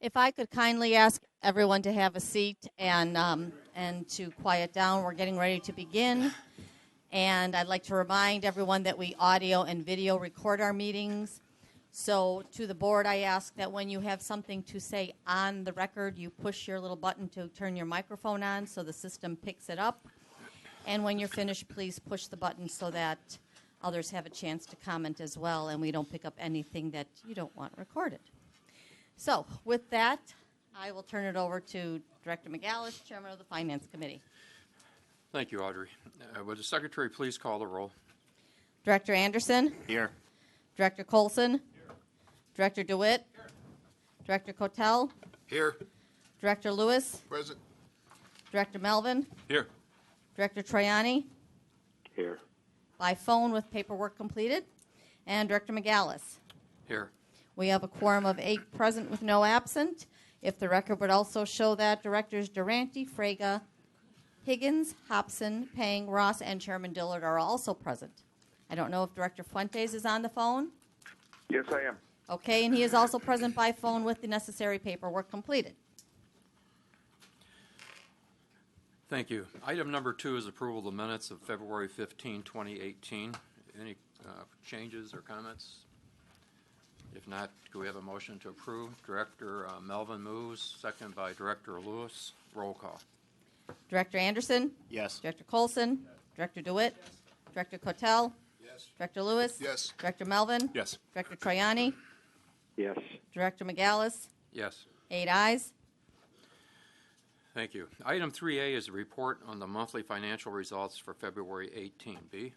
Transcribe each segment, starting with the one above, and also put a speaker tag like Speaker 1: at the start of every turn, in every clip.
Speaker 1: If I could kindly ask everyone to have a seat and to quiet down, we're getting ready to begin. And I'd like to remind everyone that we audio and video record our meetings. So to the board, I ask that when you have something to say on the record, you push your little button to turn your microphone on so the system picks it up. And when you're finished, please push the button so that others have a chance to comment as well, and we don't pick up anything that you don't want recorded. So with that, I will turn it over to Director McAllis, Chairman of the Finance Committee.
Speaker 2: Thank you, Audrey. Would the Secretary please call the roll?
Speaker 1: Director Anderson?
Speaker 3: Here.
Speaker 1: Director Colson? Here. Director DeWitt? Here. Director Kotel?
Speaker 3: Here.
Speaker 1: Director Lewis?
Speaker 3: Present.
Speaker 1: Director Melvin?
Speaker 3: Here.
Speaker 1: Director Troiani?
Speaker 3: Here.
Speaker 1: By phone with paperwork completed. And Director McAllis?
Speaker 2: Here.
Speaker 1: We have a quorum of 8 present with no absent. If the record would also show that Directors Durante, Fraga, Higgins, Hobson, Pang, Ross, and Chairman Dillard are also present. I don't know if Director Fuentes is on the phone.
Speaker 4: Yes, I am.
Speaker 1: Okay, and he is also present by phone with the necessary paperwork completed.
Speaker 2: Thank you. Item number 2 is approval of the minutes of February 15, 2018. Any changes or comments? If not, do we have a motion to approve? Director Melvin moves, second by Director Lewis. Roll call.
Speaker 1: Director Anderson?
Speaker 3: Yes.
Speaker 1: Director Colson? Yes. Director DeWitt? Yes. Director Kotel?
Speaker 3: Yes.
Speaker 1: Director Lewis?
Speaker 3: Yes.
Speaker 1: Director Melvin?
Speaker 3: Yes.
Speaker 1: Director Troiani?
Speaker 4: Yes.
Speaker 1: Director McAllis?
Speaker 2: Yes.
Speaker 1: 8 ayes.
Speaker 2: Thank you. Item 3A is a report on the monthly financial results for February 18. B.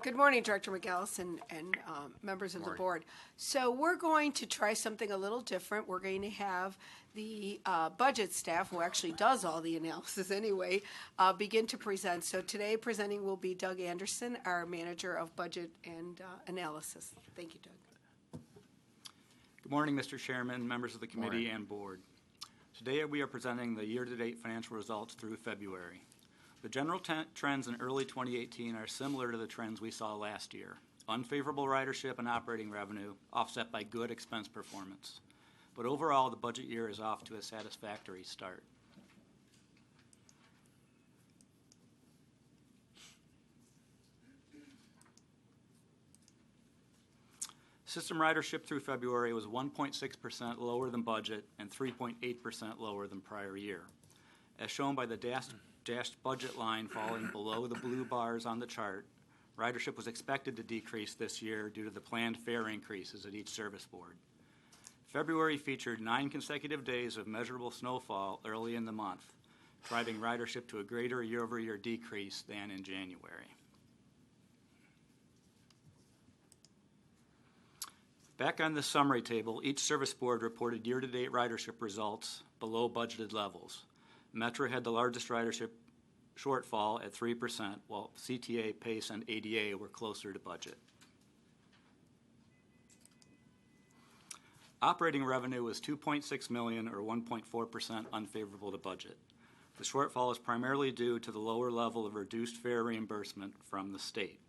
Speaker 5: Good morning, Director McAllis and members of the board. So we're going to try something a little different. We're going to have the budget staff, who actually does all the analysis anyway, begin to present. So today presenting will be Doug Anderson, our Manager of Budget and Analysis. Thank you, Doug.
Speaker 6: Good morning, Mr. Chairman, members of the committee and board. Today we are presenting the year-to-date financial results through February. The general trends in early 2018 are similar to the trends we saw last year. Unfavorable ridership and operating revenue offset by good expense performance. But overall, the budget year is off to a satisfactory start. System ridership through February was 1.6% lower than budget and 3.8% lower than prior year. As shown by the dashed budget line falling below the blue bars on the chart, ridership was expected to decrease this year due to the planned fare increases at each service board. February featured 9 consecutive days of measurable snowfall early in the month, driving ridership to a greater year-over-year decrease than in January. Back on this summary table, each service board reported year-to-date ridership results below budgeted levels. Metro had the largest ridership shortfall at 3%, while CTA, PACE, and ADA were closer to budget. Operating revenue was $2.6 million, or 1.4% unfavorable to budget. The shortfall is primarily due to the lower level of reduced fare reimbursement from the state.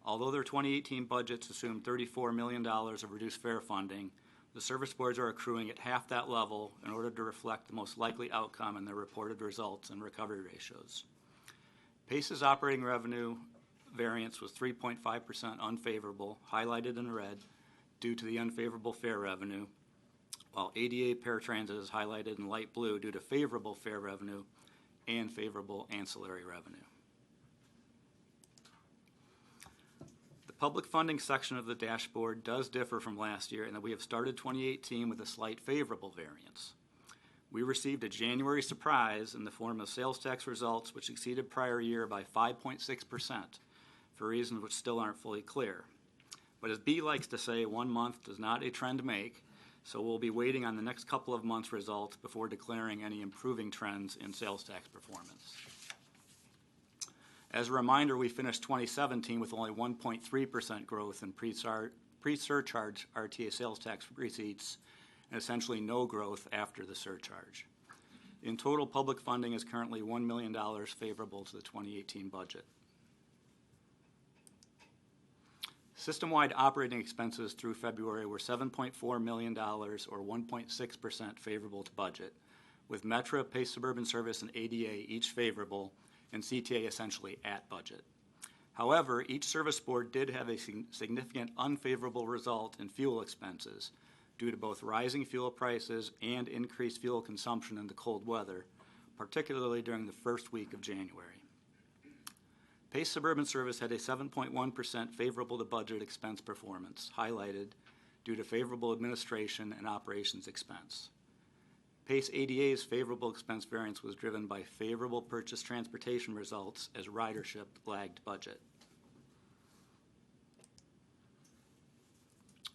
Speaker 6: Although their 2018 budgets assumed $34 million of reduced fare funding, the service boards are accruing at half that level in order to reflect the most likely outcome in their reported results and recovery ratios. PACE's operating revenue variance was 3.5% unfavorable, highlighted in red, due to the unfavorable fare revenue, while ADA paratransit is highlighted in light blue due to favorable fare revenue and favorable ancillary revenue. Public funding section of the dashboard does differ from last year in that we have started 2018 with a slight favorable variance. We received a January surprise in the form of sales tax results which exceeded prior year by 5.6% for reasons which still aren't fully clear. But as B likes to say, 1 month does not a trend make, so we'll be waiting on the next couple of months' results before declaring any improving trends in sales tax performance. As a reminder, we finished 2017 with only 1.3% growth in pre-surcharge RTA sales tax receipts and essentially no growth after the surcharge. In total, public funding is currently $1 million favorable to the 2018 budget. System-wide operating expenses through February were $7.4 million, or 1.6% favorable to budget, with Metra, Pace Suburban Service, and ADA each favorable, and CTA essentially at budget. However, each service board did have a significant unfavorable result in fuel expenses due to both rising fuel prices and increased fuel consumption in the cold weather, particularly during the first week of January. Pace Suburban Service had a 7.1% favorable to budget expense performance, highlighted due to favorable administration and operations expense. Pace ADA's favorable expense variance was driven by favorable purchase transportation results as ridership lagged budget.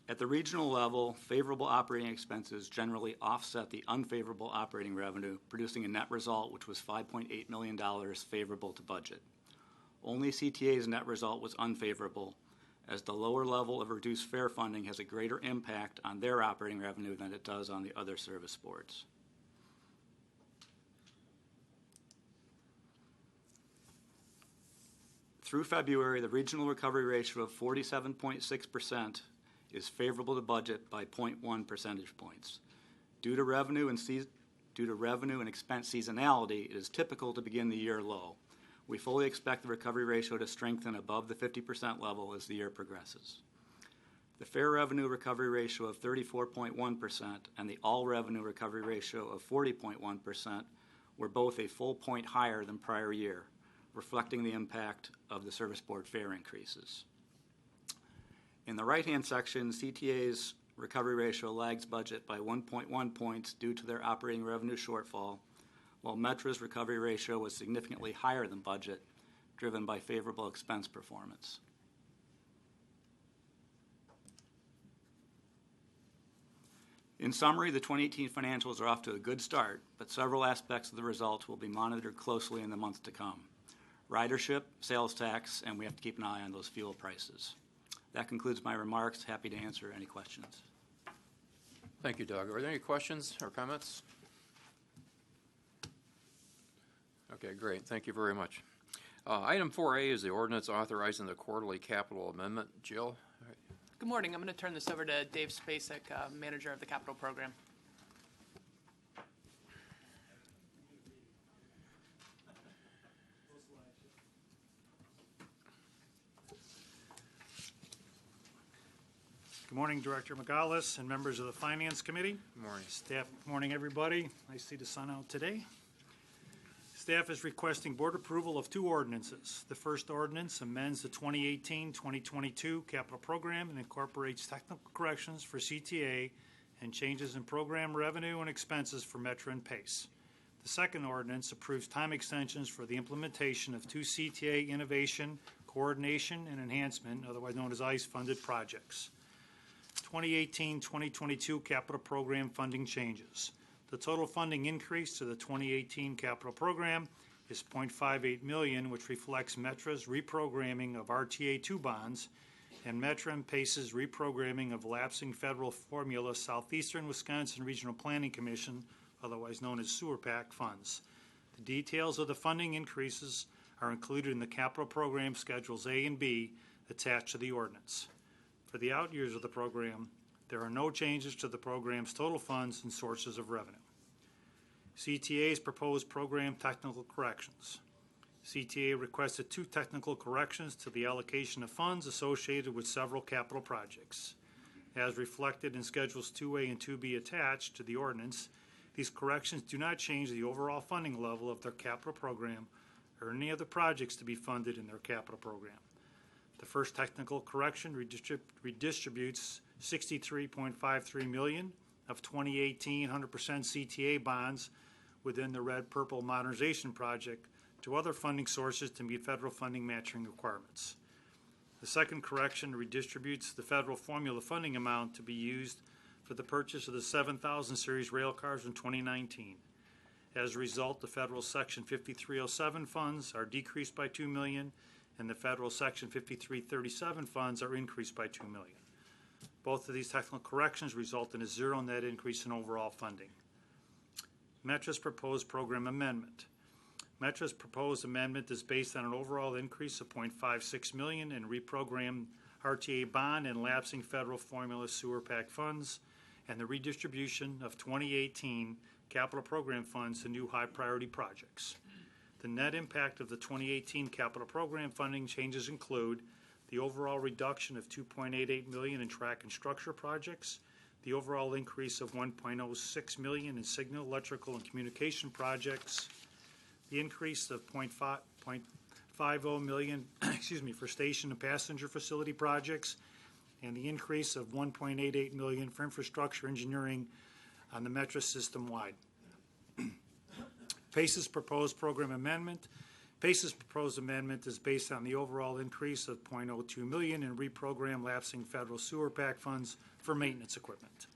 Speaker 6: At the regional level, favorable operating expenses generally offset the unfavorable operating revenue, producing a net result which was $5.8 million favorable to budget. Only CTA's net result was unfavorable, as the lower level of reduced fare funding has a greater impact on their operating revenue than it does on the other service boards. Through February, the regional recovery ratio of 47.6% is favorable to budget by 0.1 percentage points. Due to revenue and expense seasonality, it is typical to begin the year low. We fully expect the recovery ratio to strengthen above the 50% level as the year progresses. The fare revenue recovery ratio of 34.1% and the all revenue recovery ratio of 40.1% were both a full point higher than prior year, reflecting the impact of the service board fare increases. In the right-hand section, CTA's recovery ratio lags budget by 1.1 points due to their operating revenue shortfall, while Metra's recovery ratio was significantly higher than budget, driven by favorable expense performance. In summary, the 2018 financials are off to a good start, but several aspects of the results will be monitored closely in the months to come. Ridership, sales tax, and we have to keep an eye on those fuel prices. That concludes my remarks. Happy to answer any questions.
Speaker 2: Thank you, Doug. Are there any questions or comments? Okay, great. Thank you very much. Item 4A is the ordinance authorizing the quarterly capital amendment. Jill?
Speaker 3: Good morning. I'm going to turn this over to Dave Spacek, manager of the capital program.
Speaker 7: Good morning, Director McAuliffe and members of the Finance Committee.
Speaker 2: Good morning.
Speaker 7: Staff, good morning, everybody. Nice to see the sun out today. Staff is requesting board approval of two ordinances. The first ordinance amends the 2018-2022 capital program and incorporates technical corrections for CTA and changes in program revenue and expenses for Metra and Pace. The second ordinance approves time extensions for the implementation of two CTA innovation, coordination, and enhancement, otherwise known as ICE-funded projects. 2018-2022 capital program funding changes. The total funding increase to the 2018 capital program is $0.58 million, which reflects Metra's reprogramming of RTA 2 bonds and Metra and Pace's reprogramming of lapsing federal formula Southeastern Wisconsin Regional Planning Commission, otherwise known as Sewer PAC funds. The details of the funding increases are included in the capital program schedules A and B attached to the ordinance. For the out years of the program, there are no changes to the program's total funds and sources of revenue. CTA's proposed program technical corrections. CTA requested two technical corrections to the allocation of funds associated with several capital projects. As reflected in Schedules 2A and 2B attached to the ordinance, these corrections do not change the overall funding level of their capital program or any other projects to be funded in their capital program. The first technical correction redistributes $63.53 million of 2018 100% CTA bonds within the Red Purple Modernization Project to other funding sources to meet federal funding matching requirements. The second correction redistributes the federal formula funding amount to be used for the purchase of the 7000 series rail cars in 2019. As a result, the federal Section 5307 funds are decreased by $2 million and the federal Section 5337 funds are increased by $2 million. Both of these technical corrections result in a zero net increase in overall funding. Metra's proposed program amendment. Metra's proposed amendment is based on an overall increase of $0.56 million and reprogram RTA bond and lapsing federal formula sewer PAC funds, and the redistribution of 2018 capital program funds to new high-priority projects. The net impact of the 2018 capital program funding changes include the overall reduction of $2.88 million in track and structure projects, the overall increase of $1.06 million in signal, electrical, and communication projects, the increase of $0.50 million for station and passenger facility projects, and the increase of $1.88 million for infrastructure engineering on the Metro system-wide. PACE's proposed program amendment. PACE's proposed amendment is based on the overall increase of $0.02 million in reprogram lapsing federal sewer PAC funds for maintenance equipment.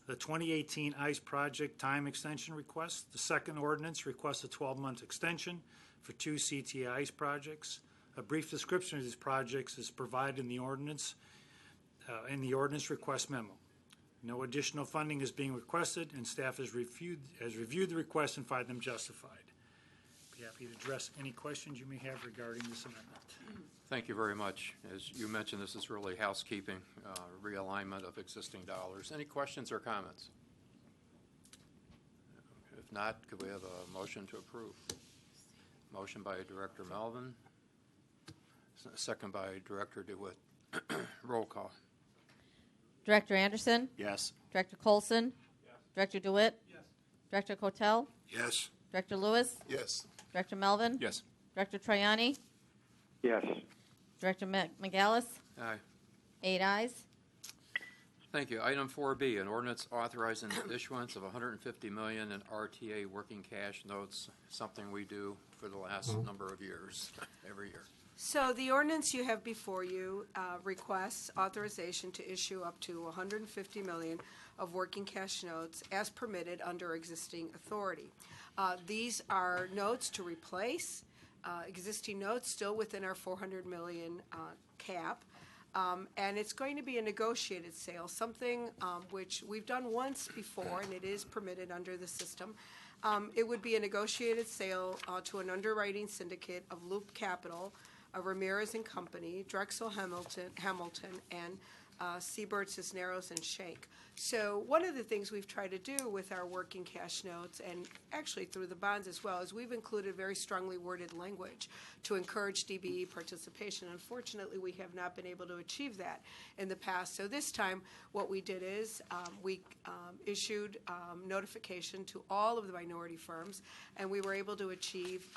Speaker 7: The 2018 ICE project time extension request. The second ordinance requests a 12-month extension for 2 CTA ICE projects. A brief description of these projects is provided in the ordinance request memo. No additional funding is being requested, and staff has reviewed the request and find them justified. Be happy to address any questions you may have regarding this amendment.
Speaker 2: Thank you very much. As you mentioned, this is really housekeeping, realignment of existing dollars. Any questions or comments? If not, could we have a motion to approve? Motion by Director Melvin, second by Director DeWitt. Roll call.
Speaker 1: Director Anderson?
Speaker 6: Yes.
Speaker 1: Director Colson? Yes. Director DeWitt?
Speaker 7: Yes.
Speaker 1: Director Cotel?
Speaker 8: Yes.
Speaker 1: Director Lewis?
Speaker 8: Yes.
Speaker 1: Director Melvin?
Speaker 2: Yes.
Speaker 1: Director Triani?
Speaker 4: Yes.
Speaker 1: Director McGallis?
Speaker 2: Aye.
Speaker 1: 8 ayes.
Speaker 2: Thank you. Item 4B, an ordinance authorizing the issuance of $150 million in RTA working cash notes, something we do for the last number of years, every year.
Speaker 5: So the ordinance you have before you requests authorization to issue up to $150 million of working cash notes as permitted under existing authority. These are notes to replace existing notes still within our $400 million cap. And it's going to be a negotiated sale, something which we've done once before, and it is permitted under the system. It would be a negotiated sale to an underwriting syndicate of Loop Capital, Ramirez and Company, Drexel Hamilton, and Seabird, Cisneros, and Shank. So one of the things we've tried to do with our working cash notes, and actually through the bonds as well, is we've included very strongly worded language to encourage DBE participation. Unfortunately, we have not been able to achieve that in the past. So this time, what we did is we issued notification to all of the minority firms, and we were able to achieve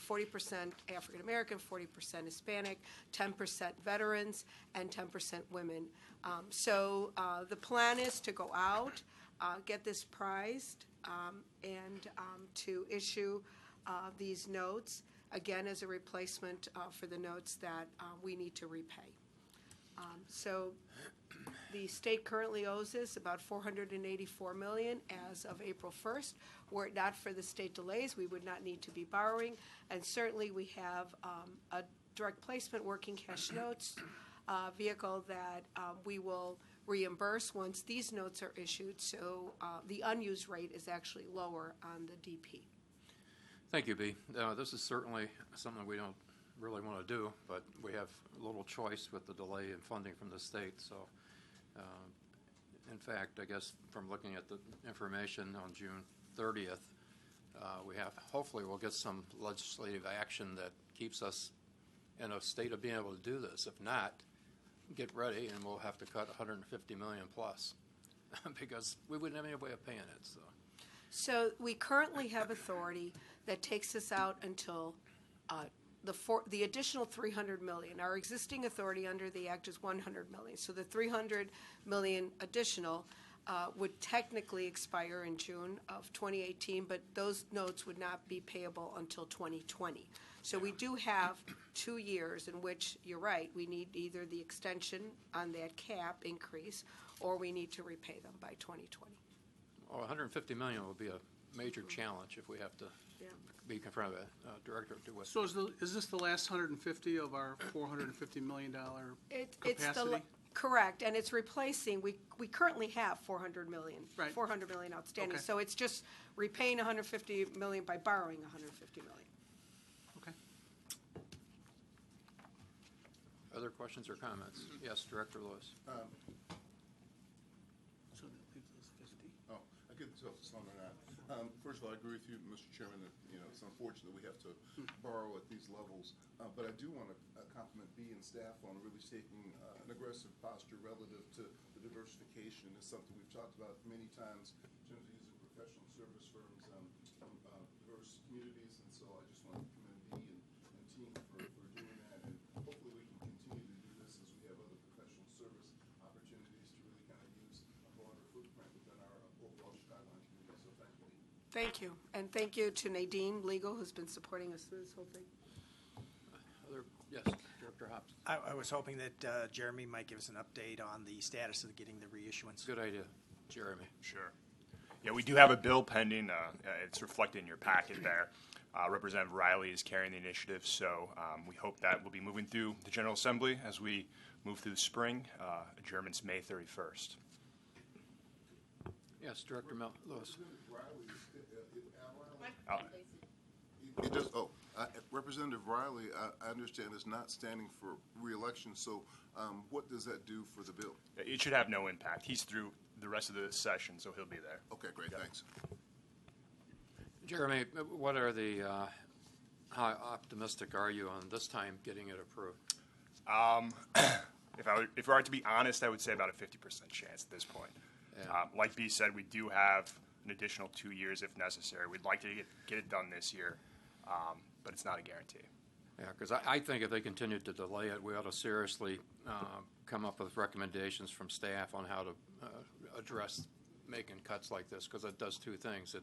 Speaker 5: 40% African American, 40% Hispanic, 10% veterans, and 10% women. So the plan is to go out, get this priced, and to issue these notes, again, as a replacement for the notes that we need to repay. So the state currently owes us about $484 million as of April 1st. Were it not for the state delays, we would not need to be borrowing. And certainly we have a direct placement working cash notes vehicle that we will reimburse once these notes are issued. So the unused rate is actually lower on the DP.
Speaker 2: Thank you, B. This is certainly something we don't really want to do, but we have little choice with the delay in funding from the state. So, in fact, I guess from looking at the information on June 30th, hopefully we'll get some legislative action that keeps us in a state of being able to do this. If not, get ready and we'll have to cut $150 million plus because we wouldn't have any way of paying it.
Speaker 5: So we currently have authority that takes us out until the additional $300 million. Our existing authority under the Act is $100 million. So the $300 million additional would technically expire in June of 2018, but those notes would not be payable until 2020. So we do have 2 years in which, you're right, we need either the extension on that cap increase or we need to repay them by 2020.
Speaker 2: Well, $150 million will be a major challenge if we have to be confronted with Director DeWitt.
Speaker 9: So is this the last 150 of our $450 million capacity?
Speaker 5: Correct, and it's replacing, we currently have $400 million,
Speaker 9: Right.
Speaker 5: $400 million outstanding.
Speaker 9: Okay.
Speaker 5: So it's just repaying $150 million by borrowing $150 million.
Speaker 9: Okay.
Speaker 2: Other questions or comments? Yes, Director Lewis.
Speaker 9: So that leaves us 50.
Speaker 8: Oh, I couldn't tell if it's on or not. First of all, I agree with you, Mr. Chairman, that, it's unfortunate we have to borrow at these levels. But I do want to compliment B and staff on really taking an aggressive posture relative to the diversification. It's something we've talked about many times in terms of using professional service firms from diverse communities. And so I just want to commend B and team for doing that. And hopefully we can continue to do this as we have other professional service opportunities to really kind of use a broader footprint within our overall Chicagoland community. So thank you.
Speaker 5: Thank you. And thank you to Nadine Legal, who's been supporting us through this whole thing.
Speaker 2: Yes, Director Hobbs.
Speaker 10: I was hoping that Jeremy might give us an update on the status of getting the reissuance.
Speaker 2: Good idea. Jeremy.
Speaker 11: Sure. Yeah, we do have a bill pending. It's reflected in your packet there. Representative Riley is carrying the initiative, so we hope that will be moving through the General Assembly as we move through the spring. Adjournment's May 31st.
Speaker 2: Yes, Director Lewis.
Speaker 8: It does. Oh, Representative Riley, I understand, is not standing for re-election. So, what does that do for the bill?
Speaker 11: It should have no impact. He's through the rest of the session, so he'll be there.
Speaker 8: Okay, great. Thanks.
Speaker 2: Jeremy, what are the? How optimistic are you on this time getting it approved?
Speaker 11: If we are to be honest, I would say about a 50% chance at this point.
Speaker 2: Yeah.
Speaker 11: Like B said, we do have an additional 2 years if necessary. We'd like to get it done this year, but it's not a guarantee.
Speaker 2: Yeah, because I think if they continue to delay it, we ought to seriously come up with recommendations from staff on how to address making cuts like this, because it does two things.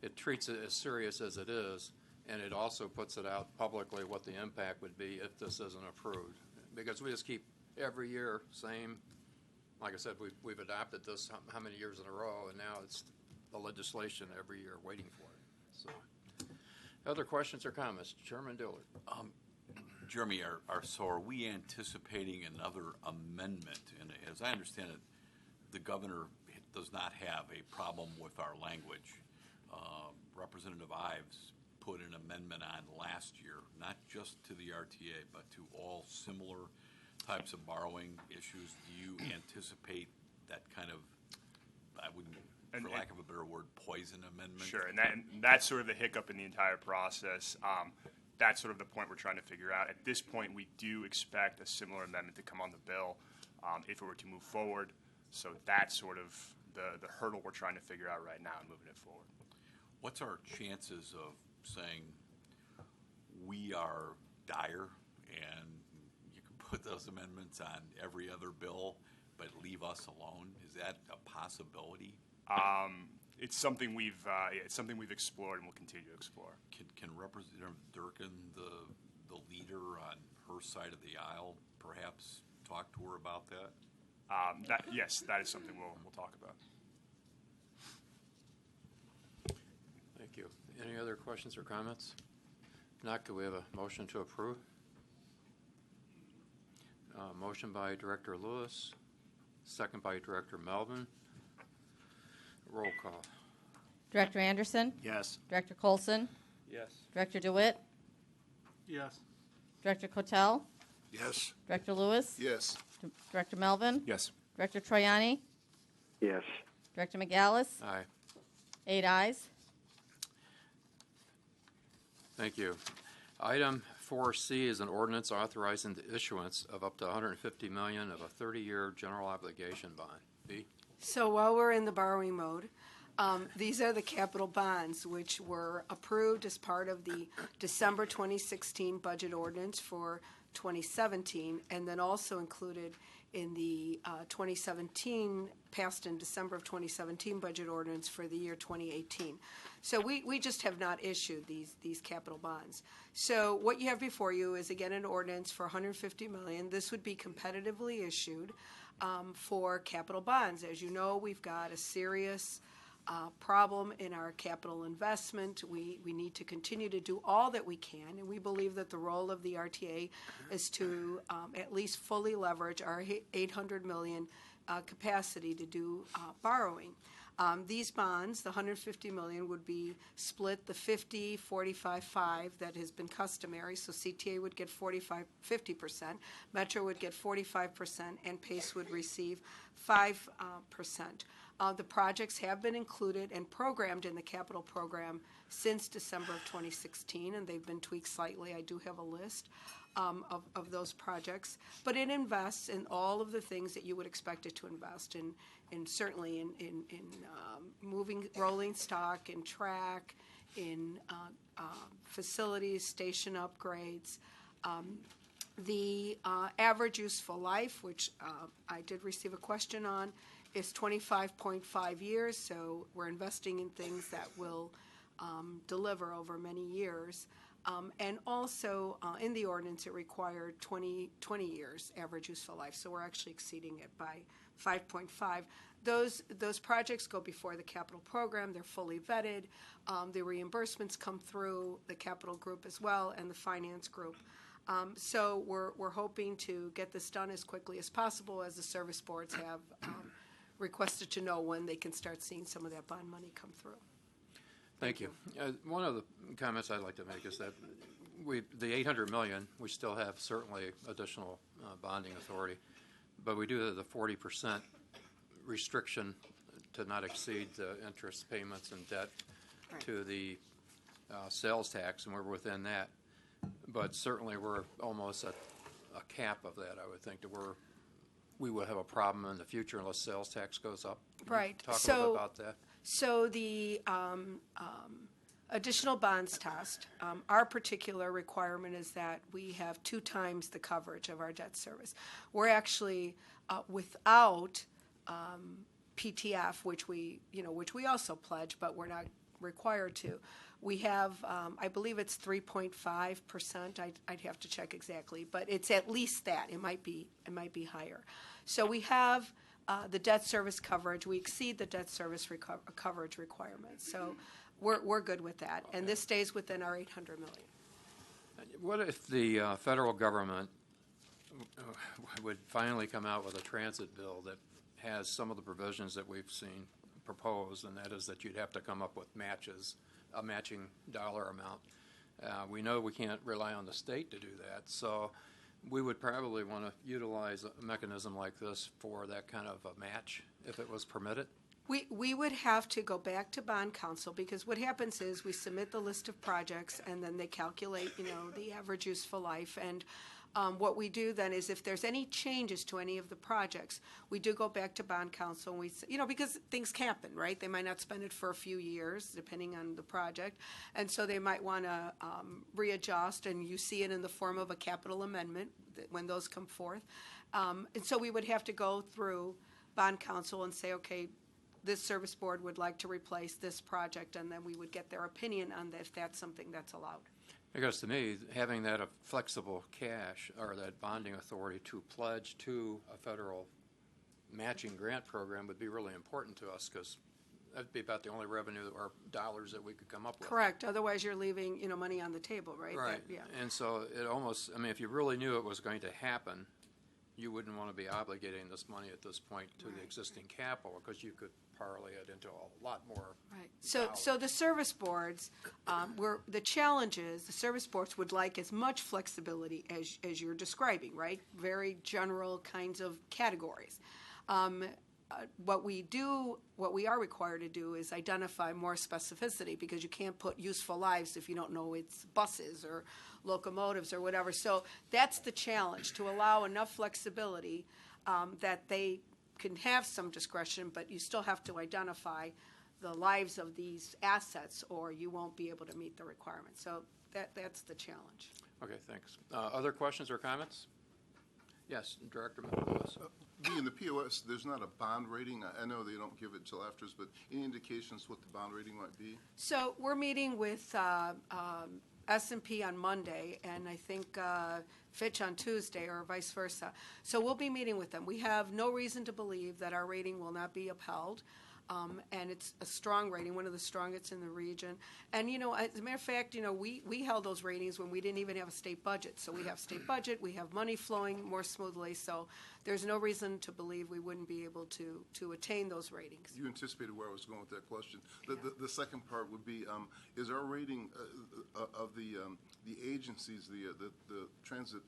Speaker 2: It treats it as serious as it is, and it also puts it out publicly what the impact would be if this isn't approved. Because we just keep every year same. Like I said, we've adopted this how many years in a row, and now it's the legislation every year waiting for it. So, other questions or comments? Chairman Dillard.
Speaker 12: Jeremy, are we anticipating another amendment? And as I understand it, the governor does not have a problem with our language. Representative Ives put an amendment on last year, not just to the RTA, but to all similar types of borrowing issues. Do you anticipate that kind of, I wouldn't, for lack of a better word, poison amendment?
Speaker 11: Sure, and that's sort of the hiccup in the entire process. That's sort of the point we're trying to figure out. At this point, we do expect a similar amendment to come on the bill if it were to move forward. So that's sort of the hurdle we're trying to figure out right now and moving it forward.
Speaker 12: What's our chances of saying we are dire and you can put those amendments on every other bill but leave us alone? Is that a possibility?
Speaker 11: It's something we've explored and will continue to explore.
Speaker 12: Can Representative Durkin, the leader on her side of the aisle, perhaps talk to her about that?
Speaker 11: Yes, that is something we'll talk about.
Speaker 2: Thank you. Any other questions or comments? If not, could we have a motion to approve? Motion by Director Lewis, second by Director Melvin. Roll call.
Speaker 1: Director Anderson?
Speaker 10: Yes.
Speaker 1: Director Colson?
Speaker 2: Yes.
Speaker 1: Director DeWitt?
Speaker 9: Yes.
Speaker 1: Director Cotel?
Speaker 8: Yes.
Speaker 1: Director Lewis?
Speaker 8: Yes.
Speaker 1: Director Melvin?
Speaker 11: Yes.
Speaker 1: Director Troiani?
Speaker 4: Yes.
Speaker 1: Director McGallis?
Speaker 2: Aye.
Speaker 1: 8 ayes.
Speaker 2: Thank you. Item 4C is an ordinance authorizing the issuance of up to $150 million of a 30-year general obligation bond. B?
Speaker 5: So while we're in the borrowing mode, these are the capital bonds which were approved as part of the December 2016 budget ordinance for 2017, and then also included in the 2017, passed in December of 2017 budget ordinance for the year 2018. So we just have not issued these capital bonds. So what you have before you is, again, an ordinance for $150 million. This would be competitively issued for capital bonds. As you know, we've got a serious problem in our capital investment. We need to continue to do all that we can, and we believe that the role of the RTA is to at least fully leverage our $800 million capacity to do borrowing. These bonds, the $150 million, would be split the 50, 45, 5 that has been customary. So CTA would get 50%, Metro would get 45%, and PACE would receive 5%. The projects have been included and programmed in the capital program since December of 2016, and they've been tweaked slightly. I do have a list of those projects, but it invests in all of the things that you would expect it to invest in, certainly in moving rolling stock, in track, in facilities, station upgrades. The average useful life, which I did receive a question on, is 25.5 years, so we're investing in things that will deliver over many years. And also, in the ordinance, it required 20 years average useful life, so we're actually exceeding it by 5.5. Those projects go before the capital program. They're fully vetted. The reimbursements come through the capital group as well and the finance group. So we're hoping to get this done as quickly as possible, as the service boards have requested to know when they can start seeing some of that bond money come through.
Speaker 2: Thank you. One of the comments I'd like to make is that the $800 million, we still have certainly additional bonding authority, but we do have the 40% restriction to not exceed the interest payments and debt to the sales tax, and we're within that. But certainly we're almost at a cap of that, I would think, to where we will have a problem in the future unless sales tax goes up.
Speaker 5: Right.
Speaker 2: Talk a little bit about that.
Speaker 5: So the additional bonds test, our particular requirement is that we have 2 times the coverage of our debt service. We're actually without PTF, which we also pledge, but we're not required to. We have, I believe it's 3.5%. I'd have to check exactly, but it's at least that. It might be higher. So we have the debt service coverage. We exceed the debt service coverage requirements. So we're good with that, okay. And this stays within our $800 million.
Speaker 2: What if the federal government would finally come out with a transit bill that has some of the provisions that we've seen proposed, and that is that you'd have to come up with a matching dollar amount. We know we can't rely on the state to do that, so we would probably want to utilize a mechanism like this for that kind of a match if it was permitted.
Speaker 5: We would have to go back to bond council, because what happens is we submit the list of projects and then they calculate, the average useful life. And what we do then is if there's any changes to any of the projects, we do go back to bond council and we, because things happen, right? They might not spend it for a few years depending on the project. And so they might want to readjust, and you see it in the form of a capital amendment when those come forth. And so we would have to go through bond council and say, okay, this service board would like to replace this project, and then we would get their opinion on if that's something that's allowed.
Speaker 2: Because to me, having that a flexible cash or that bonding authority to pledge to a federal matching grant program would be really important to us, because that'd be about the only revenue or dollars that we could come up with.
Speaker 5: Correct. Otherwise, you're leaving money on the table, right?
Speaker 2: Right.
Speaker 5: Yeah.
Speaker 2: And so it almost, if you really knew it was going to happen, you wouldn't want to be obligating this money at this point to the existing capital, because you could parlay it into a lot more.
Speaker 5: Right. So the service boards, the challenge is the service boards would like as much flexibility as you're describing, right? Very general kinds of categories. What we are required to do is identify more specificity, because you can't put useful lives if you don't know it's buses or locomotives or whatever. So that's the challenge, to allow enough flexibility that they can have some discretion, but you still have to identify the lives of these assets, or you won't be able to meet the requirements. So that's the challenge.
Speaker 2: Okay, thanks. Other questions or comments? Yes, Director Lewis.
Speaker 8: In the POS, there's not a bond rating. I know they don't give it till after, but any indications what the bond rating might be?
Speaker 5: So we're meeting with S&P on Monday, and I think Fitch on Tuesday, or vice versa. So we'll be meeting with them. We have no reason to believe that our rating will not be upheld. And it's a strong rating, one of the strongest in the region. And, you know, as a matter of fact, you know, we held those ratings when we didn't even have a state budget. So we have state budget, we have money flowing more smoothly, so there's no reason to believe we wouldn't be able to attain those ratings.
Speaker 8: You anticipated where I was going with that question. The second part would be, is our rating of the agencies, the transit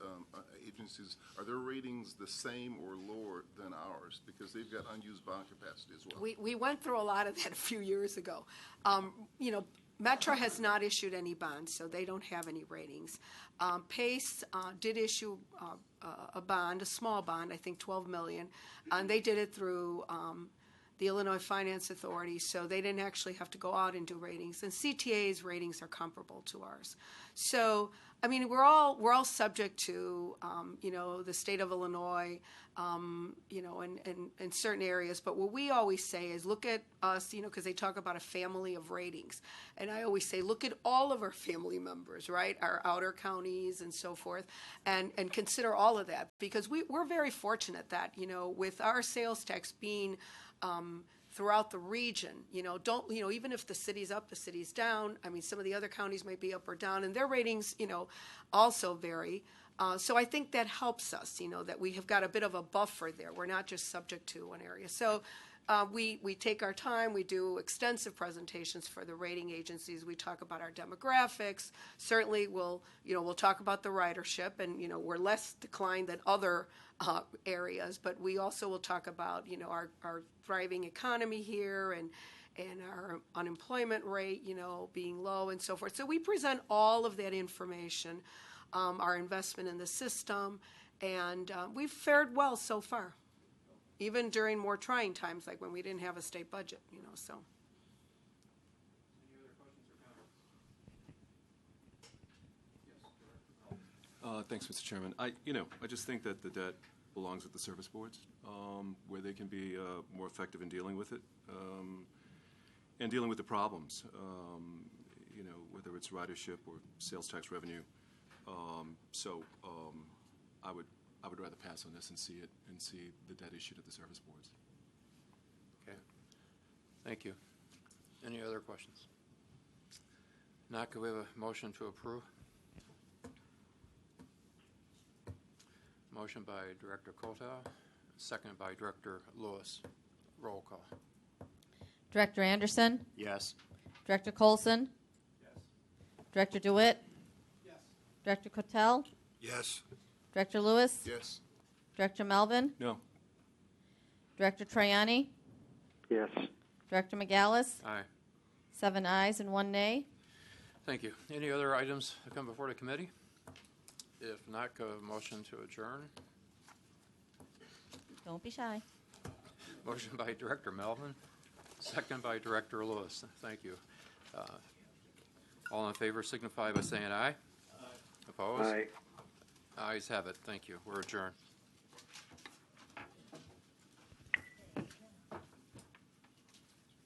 Speaker 8: agencies, are their ratings the same or lower than ours? Because they've got unused bond capacity as well.
Speaker 5: We went through a lot of that a few years ago. You know, Metra has not issued any bonds, so they don't have any ratings. PACE did issue a bond, a small bond, I think 12 million, and they did it through the Illinois Finance Authority, so they didn't actually have to go out and do ratings. And CTA's ratings are comparable to ours. So, I mean, we're all subject to, you know, the state of Illinois, you know, in certain areas. But what we always say is look at us, you know, because they talk about a family of ratings. And I always say look at all of our family members, right, our outer counties and so forth, and consider all of that. Because we're very fortunate that, you know, with our sales tax being throughout the region, you know, even if the city's up, the city's down. I mean, some of the other counties might be up or down, and their ratings, you know, also vary. So I think that helps us, you know, that we have got a bit of a buffer there. We're not just subject to one area. So we take our time. We do extensive presentations for the rating agencies. We talk about our demographics. Certainly, we'll talk about the ridership, and, you know, we're less declined than other areas, but we also will talk about, you know, our thriving economy here and our unemployment rate, you know, being low and so forth. So we present all of that information, our investment in the system, and we've fared well so far, even during more trying times, like when we didn't have a state budget, you know, so.
Speaker 13: Any other questions or comments? Thanks, Mr. Chairman. I just think that the debt belongs with the service boards, where they can be more effective in dealing with it and dealing with the problems, you know, whether it's ridership or sales tax revenue. I would rather pass on this and see the debt issued at the service boards.
Speaker 2: Okay. Thank you. Any other questions? Not, could we have a motion to approve? Motion by Director Kotal, seconded by Director Lewis. Roll call.
Speaker 1: Director Anderson?
Speaker 10: Yes.
Speaker 1: Director Colson?
Speaker 13: Yes.
Speaker 1: Director DeWitt?
Speaker 13: Yes.
Speaker 1: Director Kotel?
Speaker 8: Yes.
Speaker 1: Director Lewis?
Speaker 8: Yes.
Speaker 1: Director Melvin?
Speaker 13: No.
Speaker 1: Director Traiani?
Speaker 4: Yes.
Speaker 1: Director McGallis?
Speaker 2: Aye.
Speaker 1: 7 ayes and 1 nay.
Speaker 2: Thank you. Any other items to come before the committee? If not, go a motion to adjourn.
Speaker 1: Don't be shy.
Speaker 2: Motion by Director Melvin, second by Director Lewis. Thank you. All in favor signify by saying aye. Opposed?
Speaker 4: Aye.
Speaker 2: Ayes have it. Thank you. We're adjourned.